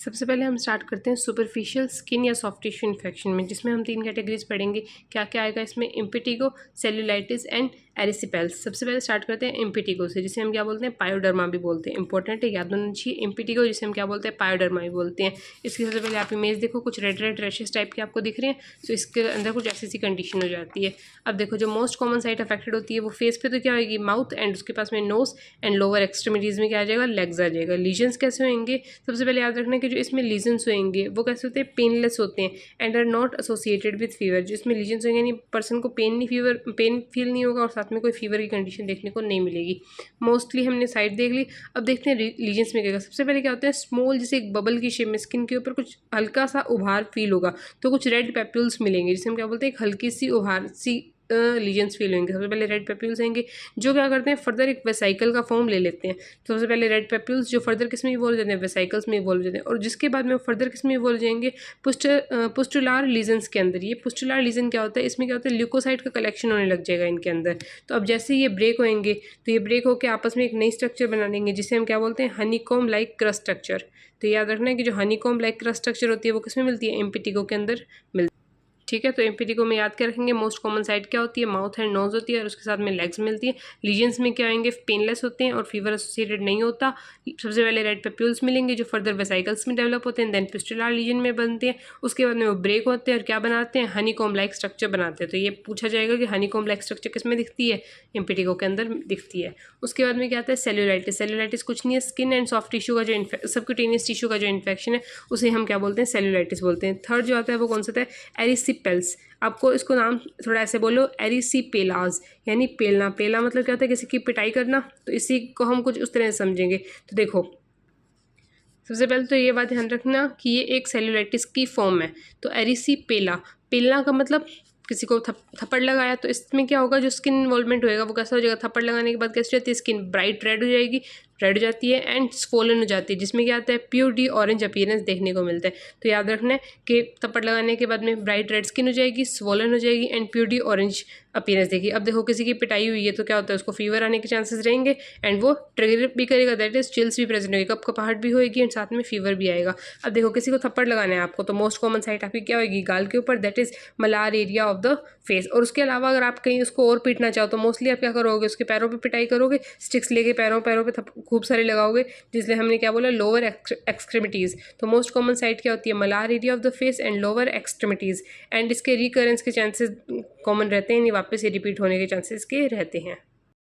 सबसे पहले हम स्टार्ट करते हैं सुपरफिशियल स्किन या सॉफ्ट टिश्यू इन्फेक्शन में, जिसमें हम 3 कैटेगरीज पढ़ेंगे। क्या क्या आएगा इसमें? इम्पिटिगो, सेल्यूलाइटिस एंड एरिसिपेल्स। सबसे पहले स्टार्ट करते हैं इम्पिटिगो से, जिसे हम क्या बोलते हैं? पायोडर्मा भी बोलते हैं। इंपॉर्टेंट है, याद होना चाहिए। इम्पिटिगो जिसे हम क्या बोलते हैं? पायोडर्मा भी बोलते हैं। इसकी सबसे पहले आप इमेज देखो, कुछ रेड रेड रैशेस टाइप के आपको दिख रहे हैं, तो इसके अंदर कुछ ऐसी कंडीशन हो जाती है। अब देखो, जो मोस्ट कॉमन साइट अफेक्टेड होती है वो फेस पे तो क्या होगी? माउथ, एंड उसके पास में नोज एंड लोअर एक्सट्रीमिटीज में क्या आ जाएगा? लेग्स आ जाएगा। लीजन्स कैसे होंगे? सबसे पहले याद रखना कि जो इसमें लीजन्स होंगे वो कैसे होते हैं? पेनलेस होते हैं and are not associated with fever. जो इसमें लीजन्स होंगे यानी पर्सन को पेन फील नहीं होगा और साथ में कोई फीवर की कंडीशन देखने को नहीं मिलेगी। मोस्टली हमने साइड देख ली। अब देखते हैं लीजन्स में क्या। सबसे पहले क्या होता है? स्मॉल, जैसे एक बबल की शेप में स्किन के ऊपर कुछ हल्का सा उभार फील होगा, तो कुछ रेड पेप्यूल्स मिलेंगे, जिसे हम क्या बोलते हैं? एक हल्की सी उभार सी लीजन्स फील होंगे। सबसे पहले रेड पेप्यूल्स होंगे जो क्या करते हैं? फर्दर एक वेसाइकल का फॉर्म ले लेते हैं। तो सबसे पहले रेड पेप्यूल्स जो फर्दर किस में इवॉल्व जाते हैं? वेसाइकल्स में इवॉल्व जाते हैं, और जिसके बाद में फर्दर किस में इवॉल्व जाएंगे? पुस्टुलार लीजन्स के अंदर। ये पुस्टुलार लीजन क्या होता है? इसमें क्या होता है? ल्यूकोसाइट का कलेक्शन होने लग जाएगा इनके अंदर। तो अब जैसे ये ब्रेक होंगे तो ये ब्रेक होकर आपस में एक नई स्ट्रक्चर बना देंगे, जिसे हम क्या बोलते हैं? Honeycomb like crust structure. तो याद रखना है कि जो हनीकॉम लाइक क्रस्ट स्ट्रक्चर होती है वो किसमें मिलती है? इम्पिटिगो के अंदर मिलती है। ठीक है, तो इम्पिटिगो में याद क्या रखेंगे? मोस्ट कॉमन साइट क्या होती है? माउथ एंड नोज होती है, और उसके साथ में लेग्स मिलती है। लीजन्स में क्या आएंगे? पेनलेस होते हैं और फीवर एसोसिएटेड नहीं होता। सबसे पहले रेड पेप्यूल्स मिलेंगे जो फर्दर वेसाइकल्स में डेवलप होते हैं, देन पिस्टुलार लीजन में बनते हैं। उसके बाद में वो ब्रेक होते हैं और क्या बनाते हैं? हनीकॉम लाइक स्ट्रक्चर बनाते हैं। तो ये पूछा जाएगा कि हनीकॉम लाइक स्ट्रक्चर किस में दिखती है? इम्पिटिगो के अंदर दिखती है। उसके बाद में क्या आता है? सेल्यूलाइटिस। सेल्यूलाइटिस कुछ नहीं है, स्किन एंड सॉफ्ट टिश्यू का जो सबक्यूटेनियस टिश्यू का जो इन्फेक्शन है उसे हम क्या बोलते हैं? सेल्यूलाइटिस बोलते हैं। थर्ड जो आता है वो कौन सा है? एरिसिपेल्स। आपको इसको नाम थोड़ा ऐसे बोलो, एरिसिपेलाज, यानी पेलना। पेला मतलब क्या होता है? किसी की पिटाई करना। तो इसी को हम कुछ उस तरह से समझेंगे। तो देखो, सबसे पहले तो ये बात ध्यान रखना कि ये एक सेल्यूलाइटिस की फॉर्म है। तो एरिसिपेला, पेलना का मतलब किसी को थप्पड़ लगाया, तो इसमें क्या होगा? जो स्किन इन्वॉल्वमेंट होएगा वो कैसा हो जाएगा? थप्पड़ लगाने के बाद कैसे जाती है? स्किन ब्राइट रेड हो जाएगी, रेड हो जाती है एंड स्वोलन हो जाती है, जिसमें क्या आता है? प्योर डी ऑरेंज अपीयरेंस देखने को मिलता है। तो याद रखना है कि थप्पड़ लगाने के बाद में ब्राइट रेड स्किन हो जाएगी, स्वोलन हो जाएगी and pure D orange appearance देगी। अब देखो, किसी की पिटाई हुई है तो क्या होता है? उसको फीवर आने के चांसेस रहेंगे एंड वो ट्रिगर भी करेगा, दैट इज चिल्स भी प्रेजेंट होगी, कपकपाहट भी होगी एंड साथ में फीवर भी आएगा। अब देखो, किसी को थप्पड़ लगाना है आपको, तो मोस्ट कॉमन साइट आपकी क्या होगी? गाल के ऊपर, that is malar area of the face. और उसके अलावा अगर आप कहीं उसको और पीटना चाहो तो मोस्टली आप क्या करोगे? उसके पैरों पे पिटाई करोगे, स्टिक्स लेके पैरों पे खूब सारे लगाओगे, जिसलिए हमने क्या बोला? Lower extremities. तो मोस्ट कॉमन साइट क्या होती है? Malar area of the face and lower extremities, and इसके रिकरेंस के चांसेस कॉमन रहते हैं, यानी वापस से रिपीट होने के चांसेस के रहते हैं।